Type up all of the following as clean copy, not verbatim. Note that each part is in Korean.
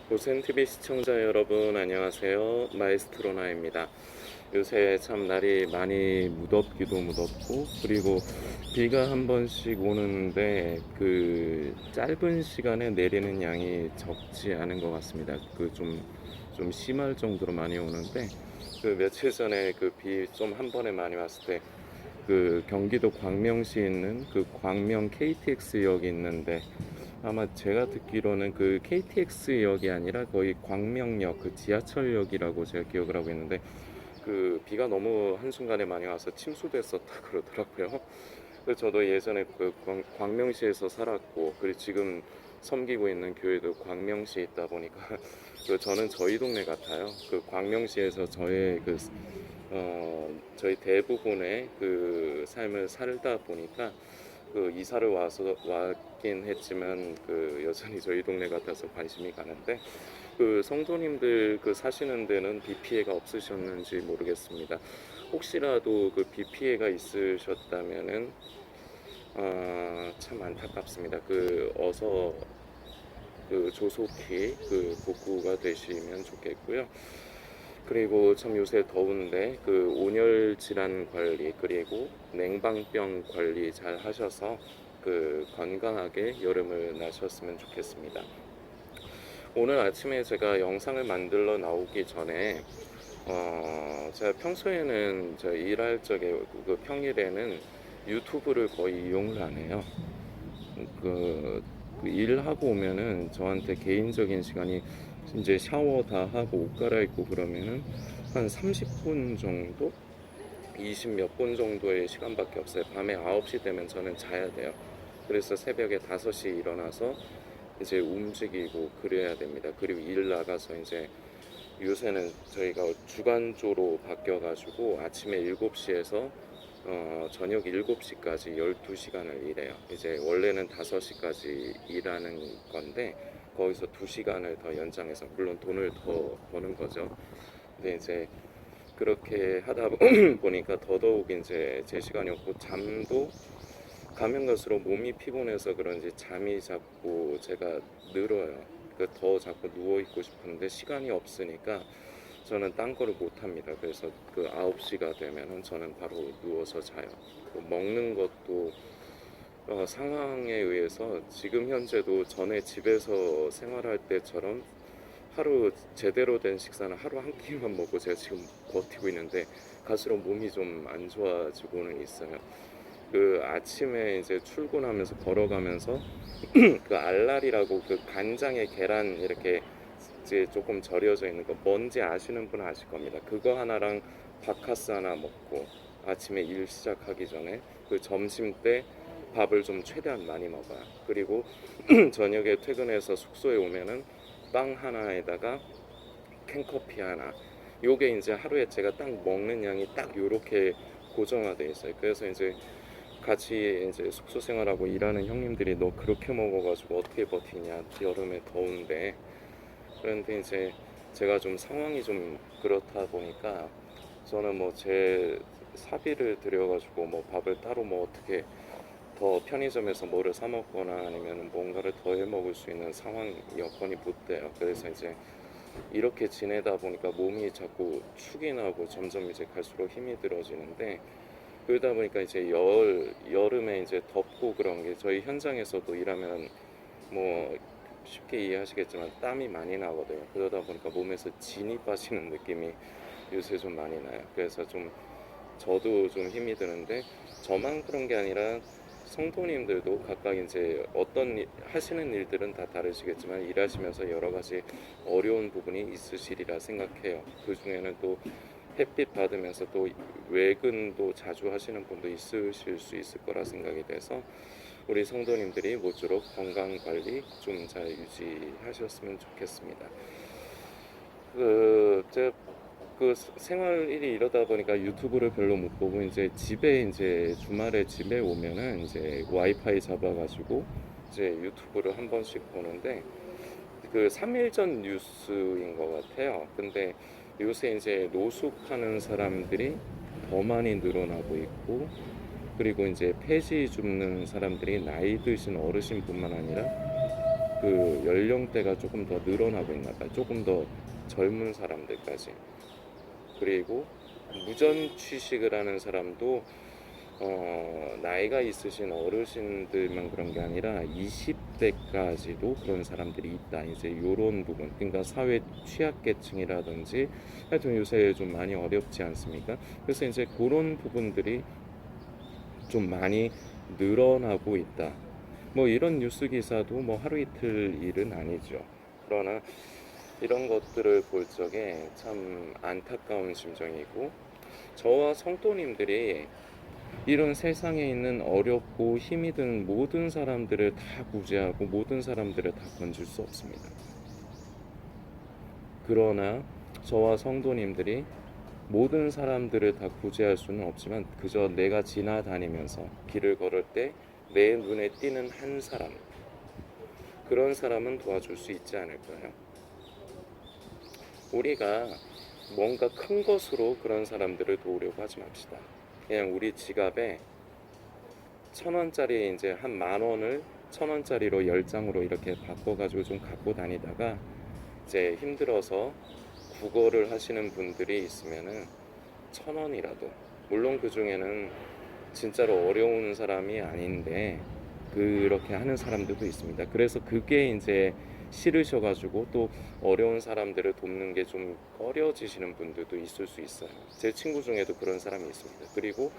고센TV 시청자 여러분 안녕하세요. 마에스트로나입니다. 요새 참 날이 많이 무덥기도 무덥고, 그리고 비가 한 번씩 오는데 그 짧은 시간에 내리는 양이 적지 않은 것 같습니다. 좀 심할 정도로 많이 오는데, 그 며칠 전에 그 비 좀 한 번에 많이 왔을 때 그 경기도 광명시에 있는 그 광명 KTX역이 있는데, 아마 제가 듣기로는 그 KTX역이 아니라 거의 광명역, 그 지하철역이라고 제가 기억을 하고 있는데, 그 비가 너무 한순간에 많이 와서 침수됐었다 그러더라고요. 그래서 저도 예전에 그 광명시에서 살았고, 그리고 지금 섬기고 있는 교회도 광명시에 있다 보니까 그 저는 저희 동네 같아요. 그 광명시에서 저희 대부분의 그 삶을 살다 보니까 그 이사를 왔긴 했지만 그 여전히 저희 동네 같아서 관심이 가는데, 그 성도님들 그 사시는 데는 비 피해가 없으셨는지 모르겠습니다. 혹시라도 그 비 피해가 있으셨다면은 참 안타깝습니다. 그 어서 그 조속히 그 복구가 되시면 좋겠고요. 그리고 참 요새 더운데 그 온열 질환 관리, 그리고 냉방병 관리 잘 하셔서 그 건강하게 여름을 나셨으면 좋겠습니다. 오늘 아침에 제가 영상을 만들러 나오기 전에 제가 평소에는 저 일할 적에 그 평일에는 유튜브를 거의 이용을 안 해요. 그 일하고 오면은 저한테 개인적인 시간이, 이제 샤워 다 하고 옷 갈아입고 그러면은 한 30분 정도? 20 몇 분 정도의 시간밖에 없어요. 밤에 9시 되면 저는 자야 돼요. 그래서 새벽에 5시 일어나서 이제 움직이고 그래야 됩니다. 그리고 일 나가서 이제 요새는 저희가 주간조로 바뀌어가지고 아침에 7시에서 저녁 7시까지 12시간을 일해요. 이제 원래는 5시까지 일하는 건데 거기서 2시간을 더 연장해서, 물론 돈을 더 버는 거죠. 근데 이제 그렇게 하다 보니까 더더욱 이제 제 시간이 없고, 잠도 가면 갈수록 몸이 피곤해서 그런지 잠이 자꾸 제가 늘어요. 더 자꾸 누워 있고 싶은데 시간이 없으니까 저는 딴 거를 못 합니다. 그래서 그 9시가 되면은 저는 바로 누워서 자요. 먹는 것도 상황에 의해서 지금 현재도 전에 집에서 생활할 때처럼 하루 제대로 된 식사는 하루 한 끼만 먹고 제가 지금 버티고 있는데, 갈수록 몸이 좀 안 좋아지고는 있어요. 그 아침에 이제 출근하면서 걸어가면서 그 알랄이라고, 그 간장에 계란 이렇게 이제 조금 절여져 있는 거 뭔지 아시는 분은 아실 겁니다. 그거 하나랑 바카스 하나 먹고 아침에 일 시작하기 전에, 그 점심 때 밥을 좀 최대한 많이 먹어요. 그리고 저녁에 퇴근해서 숙소에 오면은 빵 하나에다가 캔커피 하나, 요게 이제 하루에 제가 딱 먹는 양이 딱 요렇게 고정화돼 있어요. 그래서 이제 같이 이제 숙소 생활하고 일하는 형님들이 너 그렇게 먹어가지고 어떻게 버티냐, 여름에 더운데. 그런데 이제 제가 좀 상황이 좀 그렇다 보니까 저는 뭐 제 사비를 들여가지고 뭐 밥을 따로 뭐 어떻게 더 편의점에서 뭐를 사 먹거나 아니면 뭔가를 더 해 먹을 수 있는 상황 여건이 못 돼요. 그래서 이제 이렇게 지내다 보니까 몸이 자꾸 축이 나고 점점 이제 갈수록 힘이 들어지는데, 그러다 보니까 이제 여름에 이제 덥고 그런 게, 저희 현장에서도 일하면 뭐 쉽게 이해하시겠지만 땀이 많이 나거든요. 그러다 보니까 몸에서 진이 빠지는 느낌이 요새 좀 많이 나요. 그래서 좀 저도 좀 힘이 드는데, 저만 그런 게 아니라 성도님들도 각각 이제 하시는 일들은 다 다르시겠지만 일하시면서 여러 가지 어려운 부분이 있으시리라 생각해요. 그 중에는 또 햇빛 받으면서 또 외근도 자주 하시는 분도 있으실 수 있을 거라 생각이 돼서, 우리 성도님들이 모쪼록 건강 관리 좀 잘 유지하셨으면 좋겠습니다. 제가 생활 일이 이러다 보니까 유튜브를 별로 못 보고, 이제 주말에 집에 오면은 이제 와이파이 잡아가지고 이제 유튜브를 한 번씩 보는데, 그 3일 전 뉴스인 것 같아요. 근데 요새 이제 노숙하는 사람들이 더 많이 늘어나고 있고, 그리고 이제 폐지 줍는 사람들이 나이 드신 어르신뿐만 아니라 그 연령대가 조금 더 늘어나고 있나 봐요. 조금 더 젊은 사람들까지. 그리고 무전 취식을 하는 사람도 나이가 있으신 어르신들만 그런 게 아니라 20대까지도 그런 사람들이 있다. 이제 요런 부분, 그러니까 사회 취약계층이라든지 하여튼 요새 좀 많이 어렵지 않습니까? 그래서 이제 그런 부분들이 좀 많이 늘어나고 있다. 뭐 이런 뉴스 기사도 뭐 하루 이틀 일은 아니죠. 그러나 이런 것들을 볼 적에 참 안타까운 심정이고, 저와 성도님들이 이런 세상에 있는 어렵고 힘이 든 모든 사람들을 다 구제하고 모든 사람들을 다 건질 수 없습니다. 그러나 저와 성도님들이 모든 사람들을 다 구제할 수는 없지만 그저 내가 지나다니면서 길을 걸을 때 내 눈에 띄는 한 사람, 그런 사람은 도와줄 수 있지 않을까요? 우리가 뭔가 큰 것으로 그런 사람들을 도우려고 하지 맙시다. 그냥 우리 지갑에 1,000원짜리 이제 한 10,000원을 1,000원짜리로 10장으로 이렇게 바꿔가지고 좀 갖고 다니다가 이제 힘들어서 국어를 하시는 분들이 있으면은 1,000원이라도, 물론 그 중에는 진짜로 어려운 사람이 아닌데 그렇게 하는 사람들도 있습니다. 그래서 그게 이제 싫으셔가지고 또 어려운 사람들을 돕는 게 좀 꺼려지시는 분들도 있을 수 있어요. 제 친구 중에도 그런 사람이 있습니다. 그리고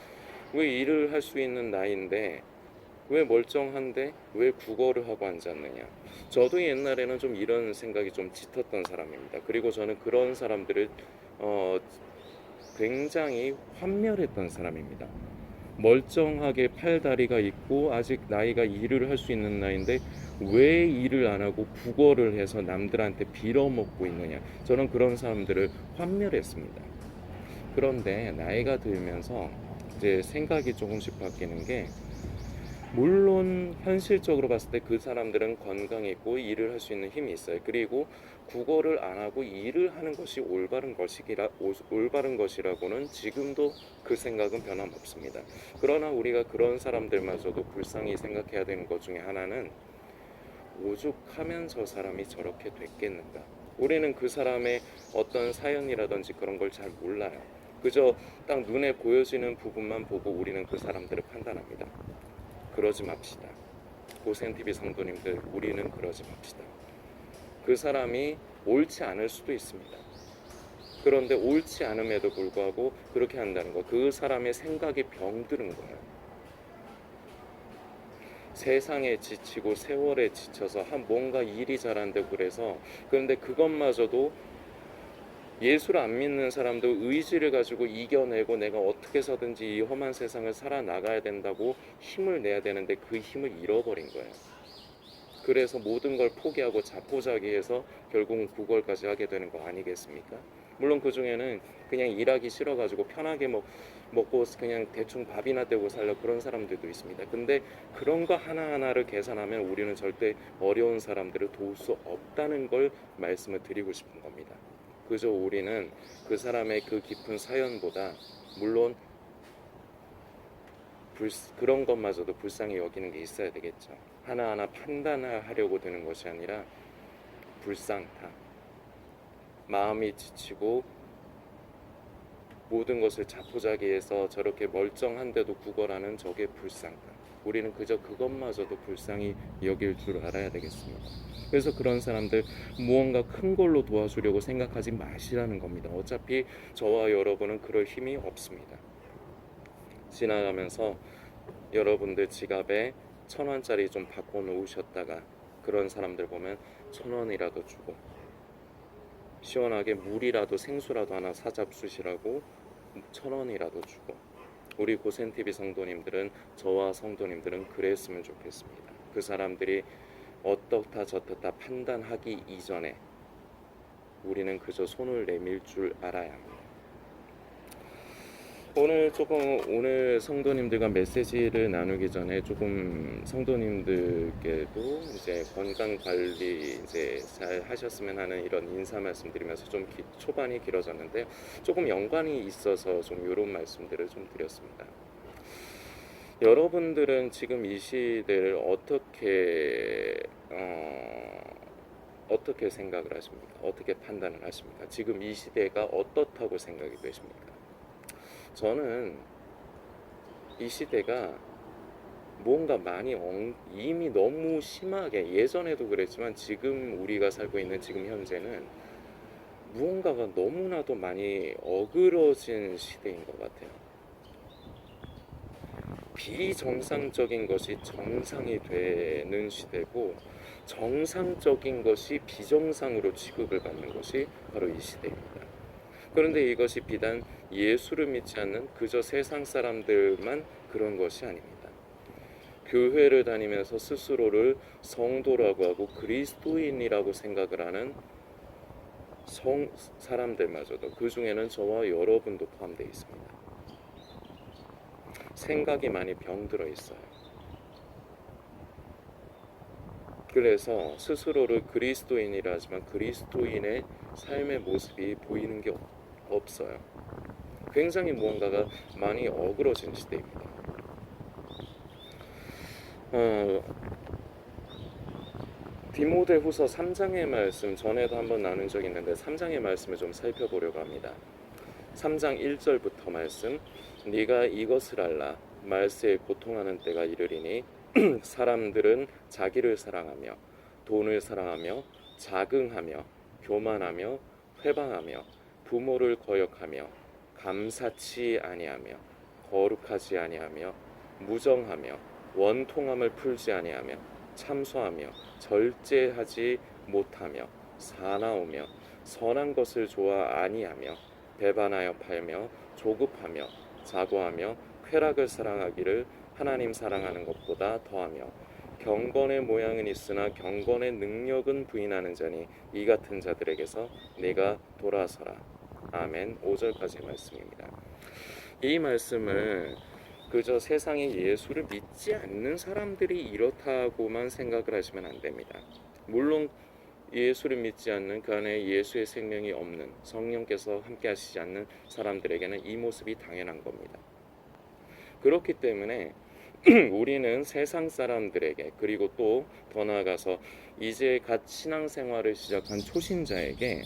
왜 일을 할 수 있는 나이인데 왜 멀쩡한데 왜 국어를 하고 앉았느냐. 저도 옛날에는 좀 이런 생각이 좀 짙었던 사람입니다. 그리고 저는 그런 사람들을 어, 굉장히 환멸했던 사람입니다. 멀쩡하게 팔다리가 있고 아직 나이가 일을 할 수 있는 나이인데 왜 일을 안 하고 국어를 해서 남들한테 빌어먹고 있느냐. 저는 그런 사람들을 환멸했습니다. 그런데 나이가 들면서 이제 생각이 조금씩 바뀌는 게, 물론 현실적으로 봤을 때 그 사람들은 건강이 있고 일을 할 수 있는 힘이 있어요. 그리고 국어를 안 하고 일을 하는 것이 올바른 것이라고는 지금도 그 생각은 변함없습니다. 그러나 우리가 그런 사람들마저도 불쌍히 생각해야 되는 것 중에 하나는, 오죽하면 저 사람이 저렇게 됐겠는가. 우리는 그 사람의 어떤 사연이라든지 그런 걸 잘 몰라요. 그저 딱 눈에 보여지는 부분만 보고 우리는 그 사람들을 판단합니다. 그러지 맙시다. 고센TV 성도님들, 우리는 그러지 맙시다. 그 사람이 옳지 않을 수도 있습니다. 그런데 옳지 않음에도 불구하고 그렇게 한다는 거, 그 사람의 생각이 병드는 거예요. 세상에 지치고 세월에 지쳐서 뭔가 일이 잘 안 되고 그래서, 그런데 그것마저도 예수를 안 믿는 사람도 의지를 가지고 이겨내고 내가 어떻게 해서든지 이 험한 세상을 살아나가야 된다고 힘을 내야 되는데 그 힘을 잃어버린 거예요. 그래서 모든 걸 포기하고 자포자기해서 결국은 구걸까지 하게 되는 거 아니겠습니까? 물론 그 중에는 그냥 일하기 싫어가지고 편하게 먹고 그냥 대충 밥이나 떼고 살려 그런 사람들도 있습니다. 근데 그런 거 하나하나를 계산하면 우리는 절대 어려운 사람들을 도울 수 없다는 걸 말씀을 드리고 싶은 겁니다. 그저 우리는 그 사람의 그 깊은 사연보다, 물론 그런 것마저도 불쌍히 여기는 게 있어야 되겠죠. 하나하나 판단하려고 드는 것이 아니라 불쌍타, 마음이 지치고 모든 것을 자포자기해서 저렇게 멀쩡한데도 구걸하는 저게 불쌍함. 우리는 그저 그것마저도 불쌍히 여길 줄 알아야 되겠습니다. 그래서 그런 사람들 무언가 큰 걸로 도와주려고 생각하지 마시라는 겁니다. 어차피 저와 여러분은 그럴 힘이 없습니다. 지나가면서 여러분들 지갑에 1,000원짜리 좀 바꿔놓으셨다가 그런 사람들 보면 1,000원이라도 주고, 시원하게 물이라도 생수라도 하나 사잡수시라고 1,000원이라도 주고, 우리 고센TV 성도님들은, 저와 성도님들은 그랬으면 좋겠습니다. 그 사람들이 어떻다 저떻다 판단하기 이전에 우리는 그저 손을 내밀 줄 알아야 합니다. 오늘 성도님들과 메시지를 나누기 전에 조금 성도님들께도 이제 건강 관리 이제 잘 하셨으면 하는 이런 인사 말씀드리면서 좀 초반이 길어졌는데 조금 연관이 있어서 좀 이런 말씀들을 좀 드렸습니다. 여러분들은 지금 이 시대를 어떻게 어떻게 생각을 하십니까? 어떻게 판단을 하십니까? 지금 이 시대가 어떻다고 생각이 되십니까? 저는 이 시대가 무언가 많이 이미 너무 심하게, 예전에도 그랬지만 지금 우리가 살고 있는 지금 현재는 무언가가 너무나도 많이 어그러진 시대인 것 같아요. 비정상적인 것이 정상이 되는 시대고, 정상적인 것이 비정상으로 취급을 받는 것이 바로 이 시대입니다. 그런데 이것이 비단 예수를 믿지 않는 그저 세상 사람들만 그런 것이 아닙니다. 교회를 다니면서 스스로를 성도라고 하고 그리스도인이라고 생각을 하는 사람들마저도, 그 중에는 저와 여러분도 포함되어 있습니다. 생각이 많이 병들어 있어요. 그래서 스스로를 그리스도인이라 하지만 그리스도인의 삶의 모습이 보이는 게 없어요. 굉장히 무언가가 많이 어그러진 시대입니다. 디모데후서 3장의 말씀 전에도 한번 나눈 적이 있는데 3장의 말씀을 좀 살펴보려고 합니다. 3장 1절부터 말씀, 네가 이것을 알라 말세에 고통하는 때가 이르리니 사람들은 자기를 사랑하며 돈을 사랑하며 자긍하며 교만하며 회방하며 부모를 거역하며 감사치 아니하며 거룩하지 아니하며 무정하며 원통함을 풀지 아니하며 참소하며 절제하지 못하며 사나우며 선한 것을 좋아 아니하며 배반하여 팔며 조급하며 자고하며 쾌락을 사랑하기를 하나님 사랑하는 것보다 더하며 경건의 모양은 있으나 경건의 능력은 부인하는 자니 이 같은 자들에게서 네가 돌아서라. 아멘. 5절까지 말씀입니다. 이 말씀을 그저 세상에 예수를 믿지 않는 사람들이 이렇다고만 생각을 하시면 안 됩니다. 물론 예수를 믿지 않는, 그 안에 예수의 생명이 없는, 성령께서 함께 하시지 않는 사람들에게는 이 모습이 당연한 겁니다. 그렇기 때문에 우리는 세상 사람들에게, 그리고 또 더 나아가서 이제 갓 신앙생활을 시작한 초신자에게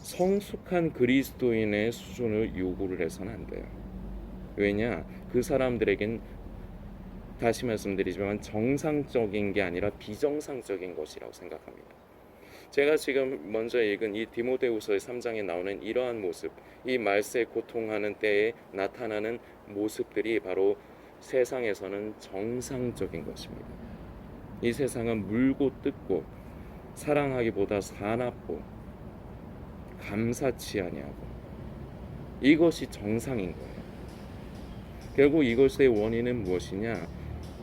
성숙한 그리스도인의 수준을 요구를 해서는 안 돼요. 왜냐? 그 사람들에겐 다시 말씀드리지만 정상적인 게 아니라 비정상적인 것이라고 생각합니다. 제가 지금 먼저 읽은 이 디모데후서의 3장에 나오는 이러한 모습, 이 말세에 고통하는 때에 나타나는 모습들이 바로 세상에서는 정상적인 것입니다. 이 세상은 물고 뜯고 사랑하기보다 사납고 감사치 아니하고, 이것이 정상인 거예요. 결국 이것의 원인은 무엇이냐?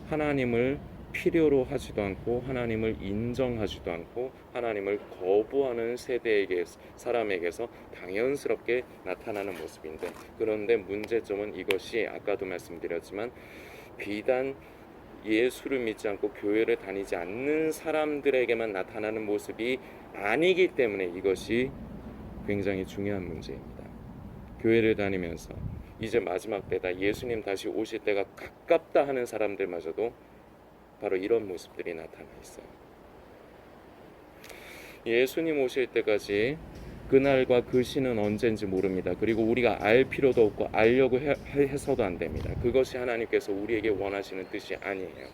하나님을 필요로 하지도 않고 하나님을 인정하지도 않고 하나님을 거부하는 세대에게, 사람에게서 당연스럽게 나타나는 모습인데, 그런데 문제점은 이것이 아까도 말씀드렸지만 비단 예수를 믿지 않고 교회를 다니지 않는 사람들에게만 나타나는 모습이 아니기 때문에 이것이 굉장히 중요한 문제입니다. 교회를 다니면서 이제 마지막 때다, 예수님 다시 오실 때가 가깝다 하는 사람들마저도 바로 이런 모습들이 나타나 있어요. 예수님 오실 때까지 그날과 그 시는 언젠지 모릅니다. 그리고 우리가 알 필요도 없고 알려고 해서도 안 됩니다. 그것이 하나님께서 우리에게 원하시는 뜻이 아니에요.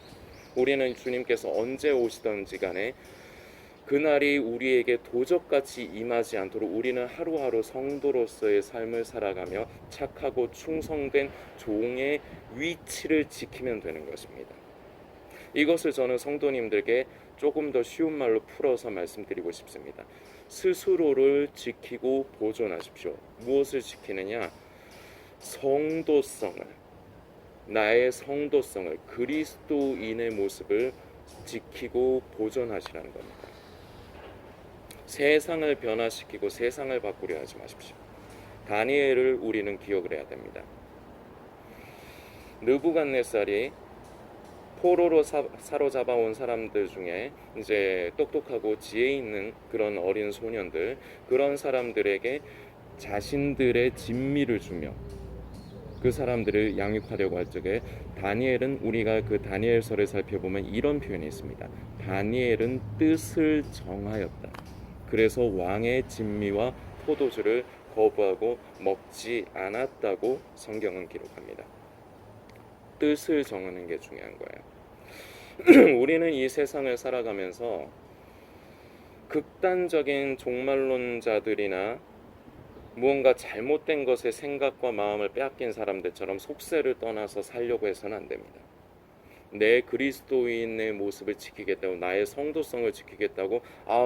우리는 주님께서 언제 오시던지 간에 그날이 우리에게 도적같이 임하지 않도록 우리는 하루하루 성도로서의 삶을 살아가며 착하고 충성된 종의 위치를 지키면 되는 것입니다. 이것을 저는 성도님들께 조금 더 쉬운 말로 풀어서 말씀드리고 싶습니다. 스스로를 지키고 보존하십시오. 무엇을 지키느냐? 성도성을, 나의 성도성을, 그리스도인의 모습을 지키고 보존하시라는 겁니다. 세상을 변화시키고 세상을 바꾸려 하지 마십시오. 다니엘을 우리는 기억을 해야 됩니다. 느부갓네살이 포로로 사로잡아온 사람들 중에 이제 똑똑하고 지혜 있는 그런 어린 소년들, 그런 사람들에게 자신들의 진미를 주며 그 사람들을 양육하려고 할 적에 다니엘은 우리가 그 다니엘서를 살펴보면 이런 표현이 있습니다. 다니엘은 뜻을 정하였다. 그래서 왕의 진미와 포도주를 거부하고 먹지 않았다고 성경은 기록합니다. 뜻을 정하는 게 중요한 거예요. 우리는 이 세상을 살아가면서 극단적인 종말론자들이나 무언가 잘못된 것에 생각과 마음을 빼앗긴 사람들처럼 속세를 떠나서 살려고 해서는 안 됩니다. 내 그리스도인의 모습을 지키겠다고, 나의 성도성을 지키겠다고,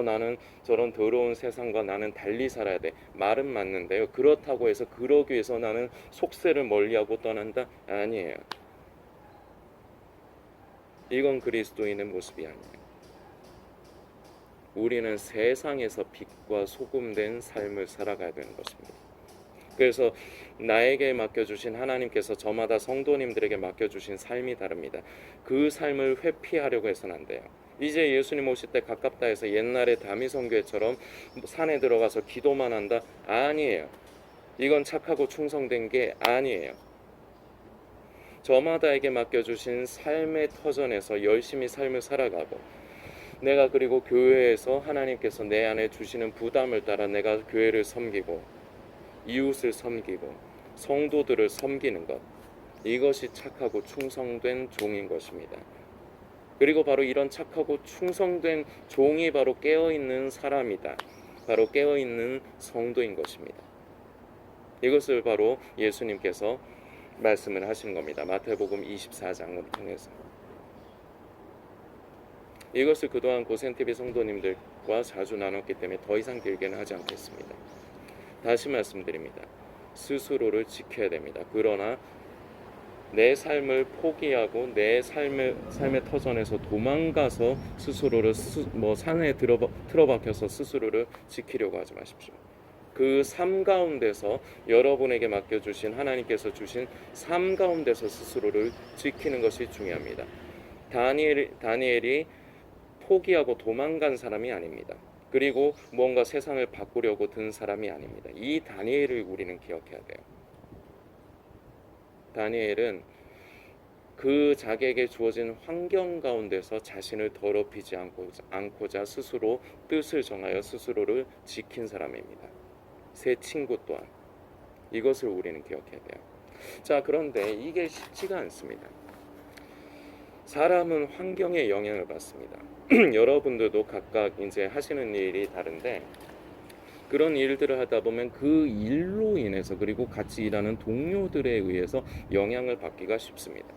나는 저런 더러운 세상과 나는 달리 살아야 돼, 말은 맞는데요, 그렇다고 해서 그러기 위해서 나는 속세를 멀리하고 떠난다? 아니에요. 이건 그리스도인의 모습이 아니에요. 우리는 세상에서 빛과 소금된 삶을 살아가야 되는 것입니다. 그래서 나에게 맡겨주신 하나님께서 저마다 성도님들에게 맡겨주신 삶이 다릅니다. 그 삶을 회피하려고 해서는 안 돼요. 이제 예수님 오실 때 가깝다 해서 옛날에 다미성교회처럼 산에 들어가서 기도만 한다? 아니에요. 이건 착하고 충성된 게 아니에요. 저마다에게 맡겨주신 삶의 터전에서 열심히 삶을 살아가고, 내가 그리고 교회에서 하나님께서 내 안에 주시는 부담을 따라 내가 교회를 섬기고 이웃을 섬기고 성도들을 섬기는 것, 이것이 착하고 충성된 종인 것입니다. 그리고 바로 이런 착하고 충성된 종이 바로 깨어있는 사람이다. 바로 깨어있는 성도인 것입니다. 이것을 바로 예수님께서 말씀을 하신 겁니다. 마태복음 24장을 통해서. 이것을 그동안 고센TV 성도님들과 자주 나눴기 때문에 더 이상 길게는 하지 않겠습니다. 다시 말씀드립니다. 스스로를 지켜야 됩니다. 그러나 내 삶을 포기하고 내 삶의 터전에서 도망가서 스스로를 산에 틀어박혀서 스스로를 지키려고 하지 마십시오. 그 삶 가운데서 여러분에게 맡겨주신 하나님께서 주신 삶 가운데서 스스로를 지키는 것이 중요합니다. 다니엘이 포기하고 도망간 사람이 아닙니다. 그리고 뭔가 세상을 바꾸려고 든 사람이 아닙니다. 이 다니엘을 우리는 기억해야 돼요. 다니엘은 그 자기에게 주어진 환경 가운데서 자신을 더럽히지 않고자 스스로 뜻을 정하여 스스로를 지킨 사람입니다. 새 친구 또한. 이것을 우리는 기억해야 돼요. 자, 그런데 이게 쉽지가 않습니다. 사람은 환경에 영향을 받습니다. 여러분들도 각각 이제 하시는 일이 다른데, 그런 일들을 하다 보면 그 일로 인해서 그리고 같이 일하는 동료들에 의해서 영향을 받기가 쉽습니다.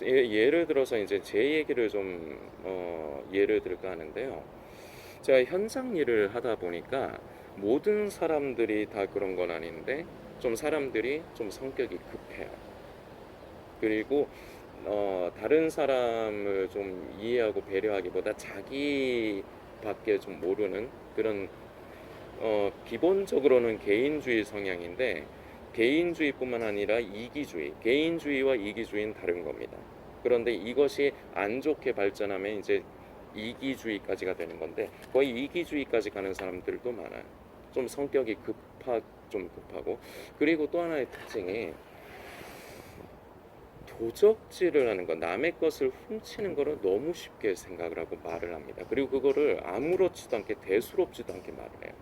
예를 들어서 이제 제 얘기를 좀 예를 들까 하는데요. 제가 현장 일을 하다 보니까 모든 사람들이 다 그런 건 아닌데 좀 사람들이 좀 성격이 급해요. 그리고 다른 사람을 좀 이해하고 배려하기보다 자기밖에 좀 모르는 그런 기본적으로는 개인주의 성향인데, 개인주의뿐만 아니라 이기주의, 개인주의와 이기주의는 다른 겁니다. 그런데 이것이 안 좋게 발전하면 이제 이기주의까지가 되는 건데, 거의 이기주의까지 가는 사람들도 많아요. 좀 성격이 급하고, 그리고 또 하나의 특징이 도적질을 하는 것, 남의 것을 훔치는 거를 너무 쉽게 생각을 하고 말을 합니다. 그리고 그거를 아무렇지도 않게 대수롭지도 않게 말을 해요.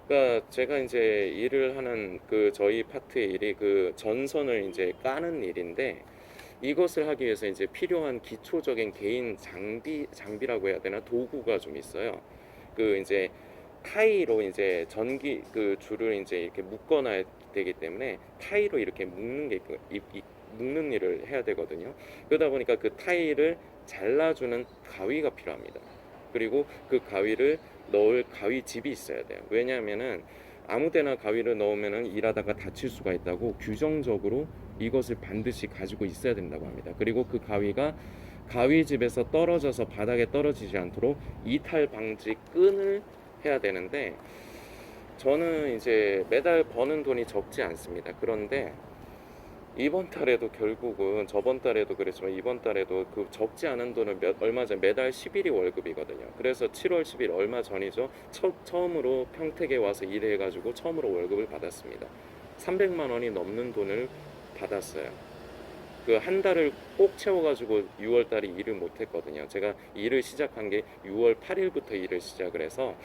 그러니까 제가 이제 일을 하는 그 저희 파트의 일이 그 전선을 이제 까는 일인데, 이것을 하기 위해서 이제 필요한 기초적인 개인 장비라고 해야 되나, 도구가 좀 있어요. 그 이제 타이로 이제 전기 그 줄을 이제 이렇게 묶어놔야 되기 때문에 타이로 이렇게 묶는 일을 해야 되거든요. 그러다 보니까 그 타이를 잘라주는 가위가 필요합니다. 그리고 그 가위를 넣을 가위집이 있어야 돼요. 왜냐하면은 아무데나 가위를 넣으면은 일하다가 다칠 수가 있다고 규정적으로 이것을 반드시 가지고 있어야 된다고 합니다. 그리고 그 가위가 가위집에서 떨어져서 바닥에 떨어지지 않도록 이탈 방지 끈을 해야 되는데, 저는 이제 매달 버는 돈이 적지 않습니다. 그런데 이번 달에도 결국은, 저번 달에도 그랬지만 이번 달에도 그 적지 않은 돈을 얼마 전 매달 10일이 월급이거든요. 그래서 7월 10일 얼마 전이죠. 처음으로 평택에 와서 일해가지고 처음으로 월급을 받았습니다. 300만 원이 넘는 돈을 받았어요. 그 한 달을 꼭 채워가지고 6월 달에 일을 못했거든요. 제가 일을 시작한 게 6월 8일부터 일을 시작을 해서,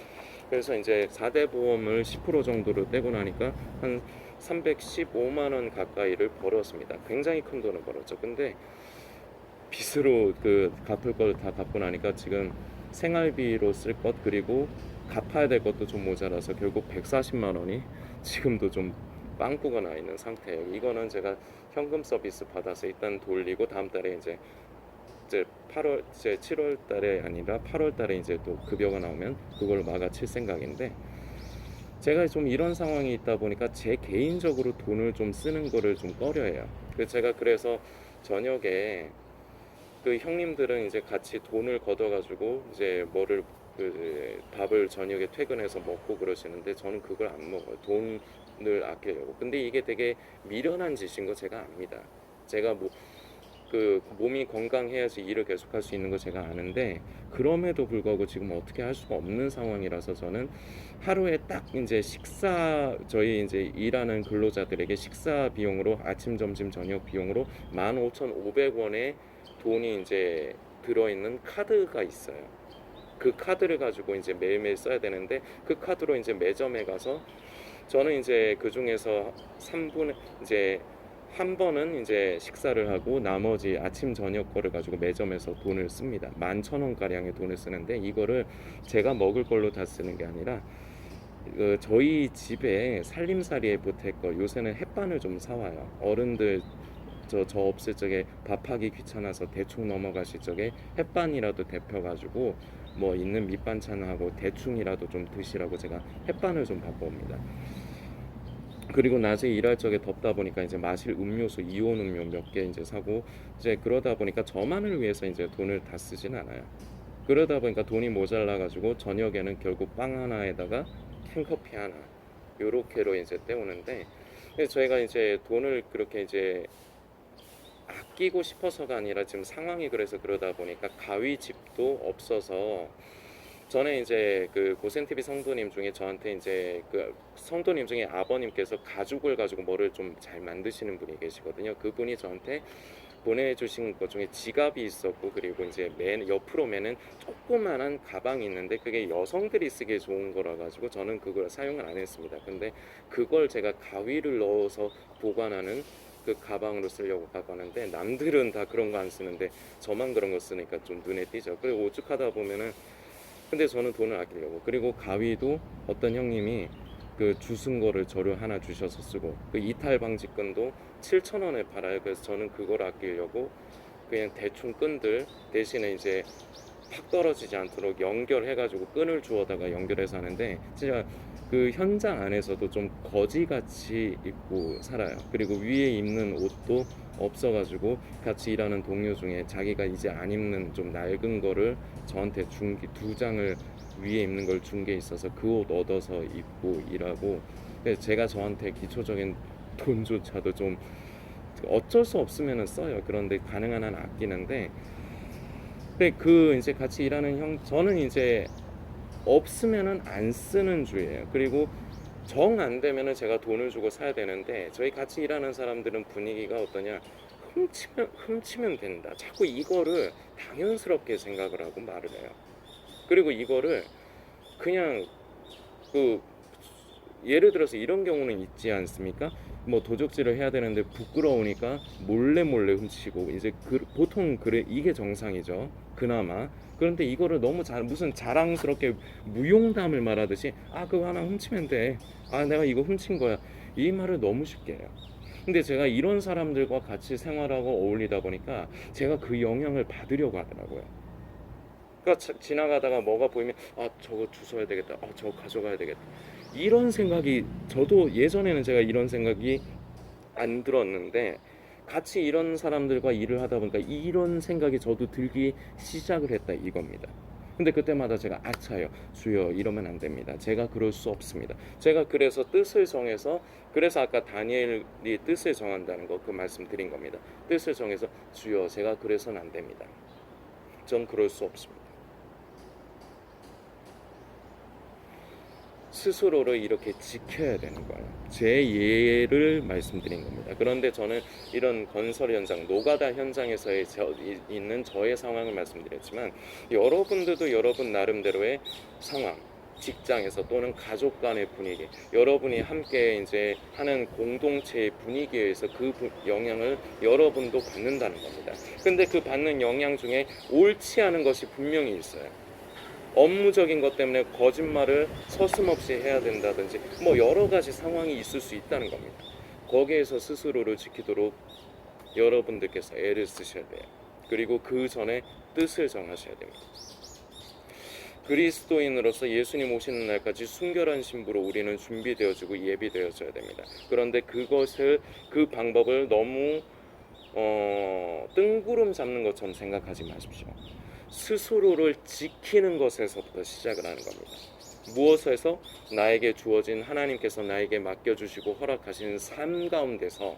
그래서 이제 4대 보험을 10% 정도로 떼고 나니까 한 315만 원 가까이를 벌었습니다. 굉장히 큰 돈을 벌었죠. 근데 빚으로 그 갚을 걸 다 갚고 나니까 지금 생활비로 쓸 것, 그리고 갚아야 될 것도 좀 모자라서 결국 140만 원이 지금도 좀 빵꾸가 나 있는 상태예요. 이거는 제가 현금 서비스 받아서 일단 돌리고, 다음 달에 이제 8월 이제 7월 달에 아니라 8월 달에 이제 또 급여가 나오면 그걸 막아칠 생각인데, 제가 좀 이런 상황이 있다 보니까 제 개인적으로 돈을 좀 쓰는 거를 좀 꺼려해요. 제가 그래서 저녁에 그 형님들은 이제 같이 돈을 걷어가지고 이제 뭐를 그 밥을 저녁에 퇴근해서 먹고 그러시는데, 저는 그걸 안 먹어요. 돈을 아끼려고. 근데 이게 되게 미련한 짓인 거 제가 압니다. 제가 뭐 그 몸이 건강해야지 일을 계속할 수 있는 거 제가 아는데, 그럼에도 불구하고 지금 어떻게 할 수가 없는 상황이라서 저는 하루에 딱 이제 식사, 저희 이제 일하는 근로자들에게 식사 비용으로 아침 점심 저녁 비용으로 15,500원의 돈이 이제 들어있는 카드가 있어요. 그 카드를 가지고 이제 매일매일 써야 되는데, 그 카드로 이제 매점에 가서 저는 이제 그 중에서 3분의 이제 한 번은 이제 식사를 하고 나머지 아침 저녁 거를 가지고 매점에서 돈을 씁니다. 11,000원 가량의 돈을 쓰는데, 이거를 제가 먹을 걸로 다 쓰는 게 아니라 그 저희 집에 살림살이에 보탤 거, 요새는 햇반을 좀 사와요. 어른들 저 없을 적에 밥하기 귀찮아서 대충 넘어가실 적에 햇반이라도 데펴가지고 뭐 있는 밑반찬하고 대충이라도 좀 드시라고 제가 햇반을 좀 바꿔옵니다. 그리고 낮에 일할 적에 덥다 보니까 이제 마실 음료수, 이온 음료 몇 개 이제 사고, 이제 그러다 보니까 저만을 위해서 이제 돈을 다 쓰진 않아요. 그러다 보니까 돈이 모자라 가지고 저녁에는 결국 빵 하나에다가 캔커피 하나 요렇게로 이제 때우는데, 저희가 이제 돈을 그렇게 이제 아끼고 싶어서가 아니라 지금 상황이 그래서 그러다 보니까 가위집도 없어서, 전에 이제 그 고센티비 성도님 중에 저한테 이제 그 성도님 중에 아버님께서 가죽을 가지고 뭐를 좀 잘 만드시는 분이 계시거든요. 그분이 저한테 보내주신 것 중에 지갑이 있었고, 그리고 이제 맨 옆으로 매는 조그만한 가방이 있는데, 그게 여성들이 쓰기에 좋은 거라 가지고 저는 그걸 사용을 안 했습니다. 근데 그걸 제가 가위를 넣어서 보관하는 그 가방으로 쓰려고 갖고 왔는데, 남들은 다 그런 거 안 쓰는데 저만 그런 거 쓰니까 좀 눈에 띄죠. 그리고 오죽하다 보면은, 근데 저는 돈을 아끼려고, 그리고 가위도 어떤 형님이 그 주순 거를 저를 하나 주셔서 쓰고, 그 이탈 방지끈도 7,000원에 팔아요. 그래서 저는 그걸 아끼려고 그냥 대충 끈들 대신에 이제 팍 떨어지지 않도록 연결해가지고 끈을 주워다가 연결해서 하는데, 진짜 그 현장 안에서도 좀 거지같이 입고 살아요. 그리고 위에 입는 옷도 없어가지고 같이 일하는 동료 중에 자기가 이제 안 입는 좀 낡은 거를 저한테 두 장을 위에 입는 걸 준 게 있어서 그 옷 얻어서 입고 일하고. 근데 제가 저한테 기초적인 돈조차도 좀 어쩔 수 없으면은 써요. 그런데 가능한 한 아끼는데, 근데 그 이제 같이 일하는 형, 저는 이제 없으면은 안 쓰는 주의예요. 그리고 정 안 되면은 제가 돈을 주고 사야 되는데, 저희 같이 일하는 사람들은 분위기가 어떠냐, 훔치면 된다, 자꾸 이거를 당연스럽게 생각을 하고 말을 해요. 그리고 이거를 그냥 그 예를 들어서 이런 경우는 있지 않습니까? 뭐 도적질을 해야 되는데 부끄러우니까 몰래 몰래 훔치고, 이제 보통 그래, 이게 정상이죠. 그나마. 그런데 이거를 너무 무슨 자랑스럽게 무용담을 말하듯이, 아 그거 하나 훔치면 돼, 아 내가 이거 훔친 거야, 이 말을 너무 쉽게 해요. 근데 제가 이런 사람들과 같이 생활하고 어울리다 보니까 제가 그 영향을 받으려고 하더라고요. 그러니까 지나가다가 뭐가 보이면, 아 저거 주워야 되겠다, 아 저거 가져가야 되겠다, 이런 생각이, 저도 예전에는 제가 이런 생각이 안 들었는데 같이 이런 사람들과 일을 하다 보니까 이런 생각이 저도 들기 시작을 했다 이겁니다. 근데 그때마다 제가 아차요, 주여 이러면 안 됩니다, 제가 그럴 수 없습니다. 제가 그래서 뜻을 정해서, 그래서 아까 다니엘이 뜻을 정한다는 거 그 말씀 드린 겁니다. 뜻을 정해서, 주여 제가 그래서는 안 됩니다, 전 그럴 수 없습니다. 스스로를 이렇게 지켜야 되는 거예요. 제 예를 말씀드린 겁니다. 그런데 저는 이런 건설 현장, 노가다 현장에서의 있는 저의 상황을 말씀드렸지만, 여러분들도 여러분 나름대로의 상황, 직장에서 또는 가족 간의 분위기, 여러분이 함께 이제 하는 공동체의 분위기에서 그 영향을 여러분도 받는다는 겁니다. 근데 그 받는 영향 중에 옳지 않은 것이 분명히 있어요. 업무적인 것 때문에 거짓말을 서슴없이 해야 된다든지 뭐 여러 가지 상황이 있을 수 있다는 겁니다. 거기에서 스스로를 지키도록 여러분들께서 애를 쓰셔야 돼요. 그리고 그 전에 뜻을 정하셔야 됩니다. 그리스도인으로서 예수님 오시는 날까지 순결한 신부로 우리는 준비되어지고 예비되어져야 됩니다. 그런데 그 방법을 너무 뜬구름 잡는 것처럼 생각하지 마십시오. 스스로를 지키는 것에서부터 시작을 하는 겁니다. 무엇에서? 나에게 주어진, 하나님께서 나에게 맡겨주시고 허락하신 삶 가운데서,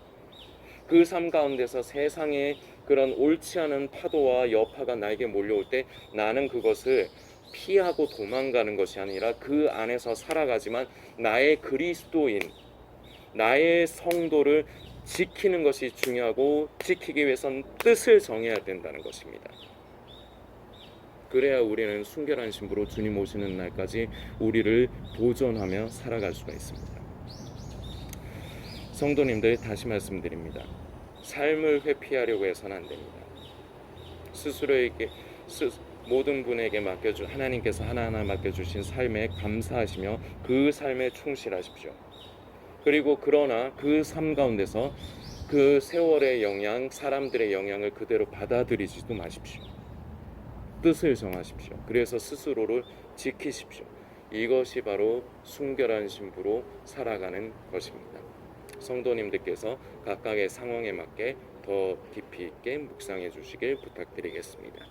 그 삶 가운데서 세상의 그런 옳지 않은 파도와 여파가 나에게 몰려올 때 나는 그것을 피하고 도망가는 것이 아니라 그 안에서 살아가지만 나의 그리스도인, 나의 성도를 지키는 것이 중요하고, 지키기 위해선 뜻을 정해야 된다는 것입니다. 그래야 우리는 순결한 신부로 주님 오시는 날까지 우리를 보존하며 살아갈 수가 있습니다. 성도님들, 다시 말씀드립니다. 삶을 회피하려고 해서는 안 됩니다. 스스로에게 모든 분에게 하나님께서 하나하나 맡겨주신 삶에 감사하시며 그 삶에 충실하십시오. 그리고 그러나 그 삶 가운데서 그 세월의 영향, 사람들의 영향을 그대로 받아들이지도 마십시오. 뜻을 정하십시오. 그래서 스스로를 지키십시오. 이것이 바로 순결한 신부로 살아가는 것입니다. 성도님들께서 각각의 상황에 맞게 더 깊이 있게 묵상해 주시길 부탁드리겠습니다.